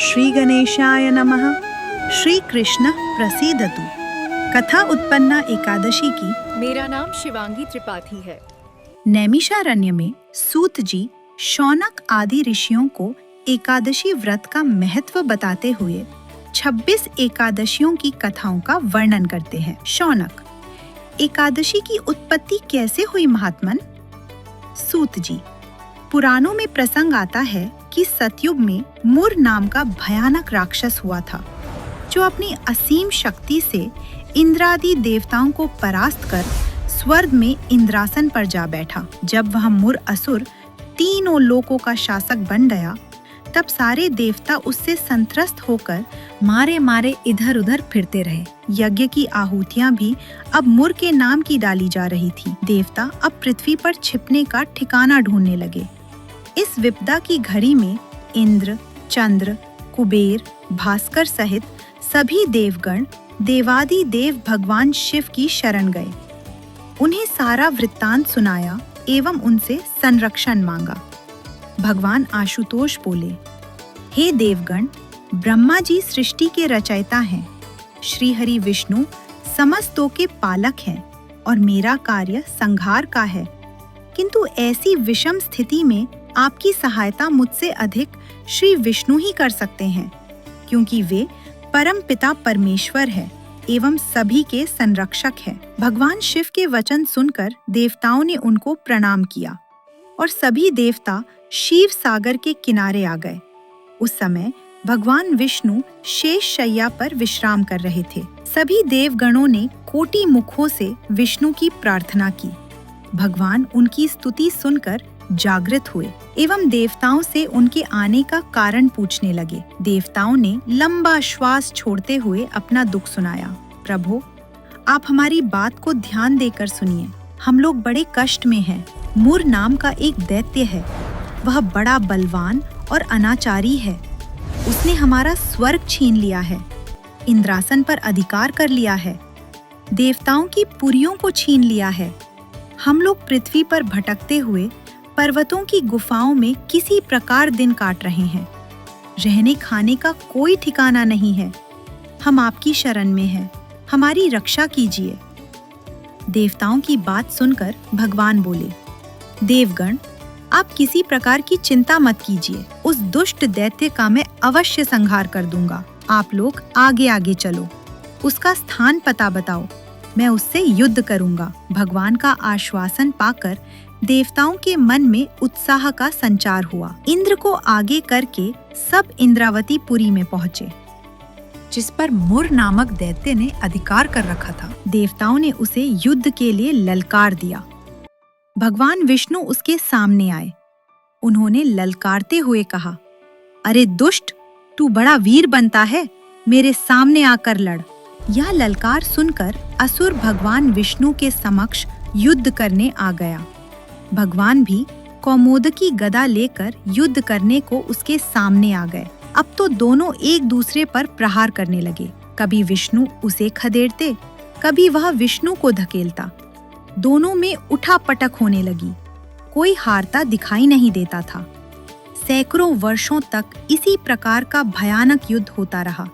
श्री गणेशाय नमः। श्री कृष्ण प्रसीदतु। कथा उत्पन्ना एकादशी की। मेरा नाम शिवांगी त्रिपाठी है। नैमिषारण्य में सूत जी शौनक आदि ऋषियों को एकादशी व्रत का महत्व बताते हुए 26 एकादशियों की कथाओं का वर्णन करते हैं। शौनक, एकादशी की उत्पत्ति कैसे हुई महात्मन? सूत जी, पुराणों में प्रसंग आता है कि सतयुग में मुर नाम का भयानक राक्षस हुआ था, जो अपनी असीम शक्ति से इंद्रादि देवताओं को परास्त कर स्वर्ग में इंद्रासन पर जा बैठा। जब वह मुर असुर तीनों लोकों का शासक बन गया, तब सारे देवता उससे संत्रस्त होकर मारे मारे इधर उधर फिरते रहे। यज्ञ की आहुतियां भी अब मुर के नाम की डाली जा रही थी। देवता अब पृथ्वी पर छिपने का ठिकाना ढूंढने लगे। इस विपदा की घड़ी में इंद्र, चंद्र, कुबेर, भास्कर सहित सभी देवगण देवादि देव भगवान शिव की शरण गए। उन्हें सारा वृत्तांत सुनाया एवं उनसे संरक्षण मांगा। भगवान आशुतोष बोले, हे देवगण, ब्रह्मा जी सृष्टि के रचयिता हैं, श्री हरि विष्णु समस्तों के पालक हैं और मेरा कार्य संहार का है। किंतु ऐसी विषम स्थिति में आपकी सहायता मुझसे अधिक श्री विष्णु ही कर सकते हैं, क्योंकि वे परम पिता परमेश्वर है एवं सभी के संरक्षक है। भगवान शिव के वचन सुनकर देवताओं ने उनको प्रणाम किया और सभी देवता क्षीर सागर के किनारे आ गए। उस समय भगवान विष्णु शेष शैया पर विश्राम कर रहे थे। सभी देवगणों ने कोटि मुखों से विष्णु की प्रार्थना की। भगवान उनकी स्तुति सुनकर जागृत हुए एवं देवताओं से उनके आने का कारण पूछने लगे। देवताओं ने लंबा श्वास छोड़ते हुए अपना दुख सुनाया। प्रभु, आप हमारी बात को ध्यान देकर सुनिए। हम लोग बड़े कष्ट में हैं। मुर नाम का एक दैत्य है। वह बड़ा बलवान और अनाचारी है। उसने हमारा स्वर्ग छीन लिया है, इंद्रासन पर अधिकार कर लिया है, देवताओं की पुरियों को छीन लिया है। हम लोग पृथ्वी पर भटकते हुए पर्वतों की गुफाओं में किसी प्रकार दिन काट रहे हैं। रहने खाने का कोई ठिकाना नहीं है। हम आपकी शरण में हैं, हमारी रक्षा कीजिए। देवताओं की बात सुनकर भगवान बोले, देवगण, आप किसी प्रकार की चिंता मत कीजिए। उस दुष्ट दैत्य का मैं अवश्य संहार कर दूंगा। आप लोग आगे आगे चलो, उसका स्थान पता बताओ, मैं उससे युद्ध करूंगा। भगवान का आश्वासन पाकर देवताओं के मन में उत्साह का संचार हुआ। इंद्र को आगे करके सब इंद्रावती पुरी में पहुँचे, जिस पर मुर नामक दैत्य ने अधिकार कर रखा था। देवताओं ने उसे युद्ध के लिए ललकार दिया। भगवान विष्णु उसके सामने आए। उन्होंने ललकारते हुए कहा, अरे दुष्ट, तू बड़ा वीर बनता है, मेरे सामने आकर लड़। यह ललकार सुनकर असुर भगवान विष्णु के समक्ष युद्ध करने आ गया। भगवान भी कौमोदकी गदा लेकर युद्ध करने को उसके सामने आ गए। अब तो दोनों एक दूसरे पर प्रहार करने लगे। कभी विष्णु उसे खदेड़ते, कभी वह विष्णु को धकेलता। दोनों में उठापटक होने लगी। कोई हारता दिखाई नहीं देता था। सैकड़ों वर्षों तक इसी प्रकार का भयानक युद्ध होता रहा।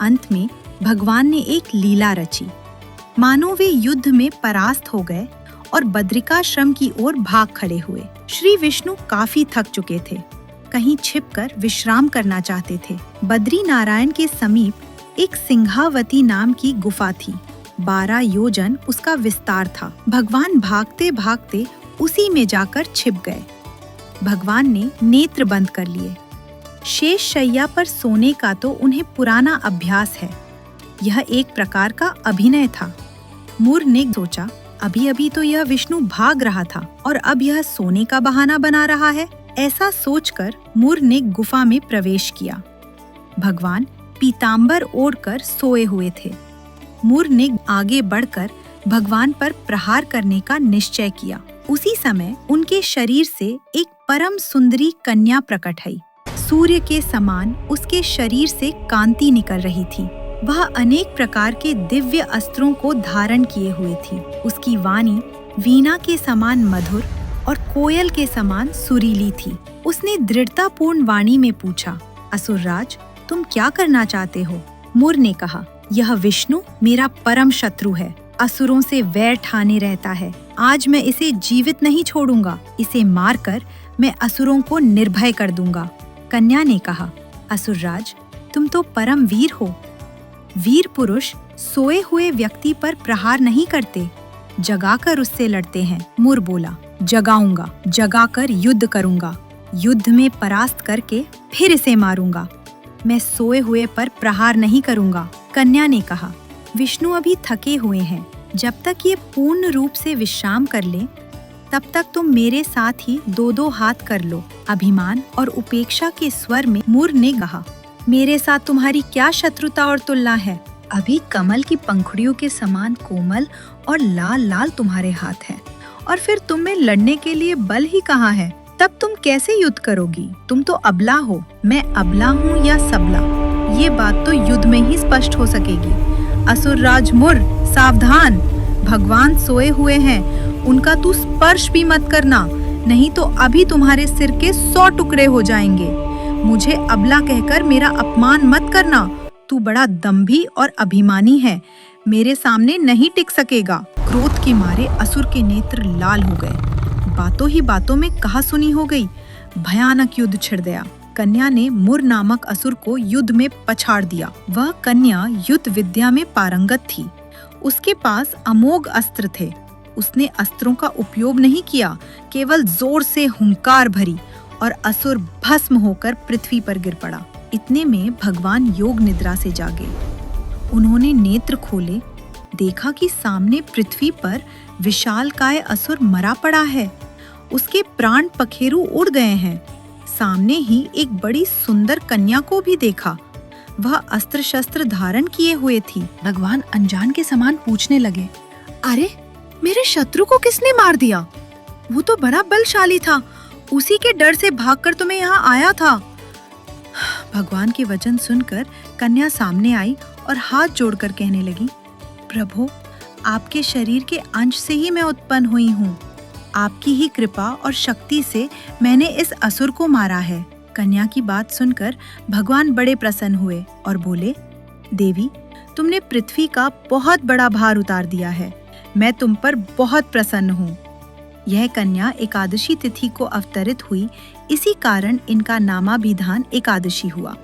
अंत में भगवान ने एक लीला रची। मानो वे युद्ध में परास्त हो गए और बद्रिकाश्रम की ओर भाग खड़े हुए। श्री विष्णु काफी थक चुके थे, कहीं छिपकर विश्राम करना चाहते थे। बद्री नारायण के समीप एक सिंहावती नाम की गुफा थी। 12 योजन उसका विस्तार था। भगवान भागते भागते उसी में जाकर छिप गए। भगवान ने नेत्र बंद कर लिए। शेष शैया पर सोने का तो उन्हें पुराना अभ्यास है। यह एक प्रकार का अभिनय था। मुर ने सोचा, अभी अभी तो यह विष्णु भाग रहा था और अब यह सोने का बहाना बना रहा है। ऐसा सोचकर मुर ने गुफा में प्रवेश किया। भगवान पीतांबर ओढ़कर सोए हुए थे। मुर ने आगे बढ़कर भगवान पर प्रहार करने का निश्चय किया। उसी समय उनके शरीर से एक परम सुंदरी कन्या प्रकट हुई। सूर्य के समान उसके शरीर से कांति निकल रही थी। वह अनेक प्रकार के दिव्य अस्त्रों को धारण किए हुए थी। उसकी वाणी वीणा के समान मधुर और कोयल के समान सुरीली थी। उसने दृढ़तापूर्ण वाणी में पूछा, असुरराज, तुम क्या करना चाहते हो? मुर ने कहा, यह विष्णु मेरा परम शत्रु है, असुरों से वैर ठाने रहता है। आज मैं इसे जीवित नहीं छोड़ूंगा, इसे मारकर मैं असुरों को निर्भय कर दूंगा। कन्या ने कहा, असुरराज, तुम तो परम वीर हो। वीर पुरुष सोए हुए व्यक्ति पर प्रहार नहीं करते, जगाकर उससे लड़ते हैं। मुर बोला, जगाऊंगा, जगाकर युद्ध करूंगा, युद्ध में परास्त करके फिर इसे मारूंगा। मैं सोए हुए पर प्रहार नहीं करूंगा। कन्या ने कहा, विष्णु अभी थके हुए हैं, जब तक ये पूर्ण रूप से विश्राम कर ले तब तक तुम मेरे साथ ही 2-2 हाथ कर लो। अभिमान और उपेक्षा के स्वर में मुर ने कहा, मेरे साथ तुम्हारी क्या शत्रुता और तुलना है? अभी कमल की पंखुड़ियों के समान कोमल और लाल लाल तुम्हारे हाथ हैं, और फिर तुम में लड़ने के लिए बल ही कहाँ है? तब तुम कैसे युद्ध करोगी? तुम तो अबला हो। मैं अबला हूँ या सबला, ये बात तो युद्ध में ही स्पष्ट हो सकेगी। असुरराज मुर, सावधान, भगवान सोए हुए हैं, उनका तू स्पर्श भी मत करना, नहीं तो अभी तुम्हारे सिर के 100 टुकड़े हो जाएंगे। मुझे अबला कहकर मेरा अपमान मत करना। तू बड़ा दंभी और अभिमानी है, मेरे सामने नहीं टिक सकेगा। क्रोध के मारे असुर के नेत्र लाल हो गए। बातों ही बातों में कहा सुनी हो गई। भयानक युद्ध छिड़ गया। कन्या ने मुर नामक असुर को युद्ध में पछाड़ दिया। वह कन्या युद्ध विद्या में पारंगत थी। उसके पास अमोघ अस्त्र थे। उसने अस्त्रों का उपयोग नहीं किया, केवल जोर से हुंकार भरी और असुर भस्म होकर पृथ्वी पर गिर पड़ा। इतने में भगवान योग निद्रा से जागे। उन्होंने नेत्र खोले, देखा कि सामने पृथ्वी पर विशालकाय असुर मरा पड़ा है। उसके प्राण पखेरु उड़ गए हैं। सामने ही एक बड़ी सुंदर कन्या को भी देखा। वह अस्त्र शस्त्र धारण किए हुए थी। भगवान अनजान के समान पूछने लगे, अरे, मेरे शत्रु को किसने मार दिया? वो तो बड़ा बलशाली था, उसी के डर से भागकर तुम्हें यहाँ आया था। भगवान के वचन सुनकर कन्या सामने आई और हाथ जोड़कर कहने लगी, प्रभु, आपके शरीर के अंश से ही मैं उत्पन्न हुई हूँ। आपकी ही कृपा और शक्ति से मैंने इस असुर को मारा है। कन्या की बात सुनकर भगवान बड़े प्रसन्न हुए और बोले, देवी, तुमने पृथ्वी का बहुत बड़ा भार उतार दिया है। मैं तुम पर बहुत प्रसन्न हूँ। यह कन्या एकादशी तिथि को अवतरित हुई, इसी कारण इनका नामाभिधान एकादशी हुआ।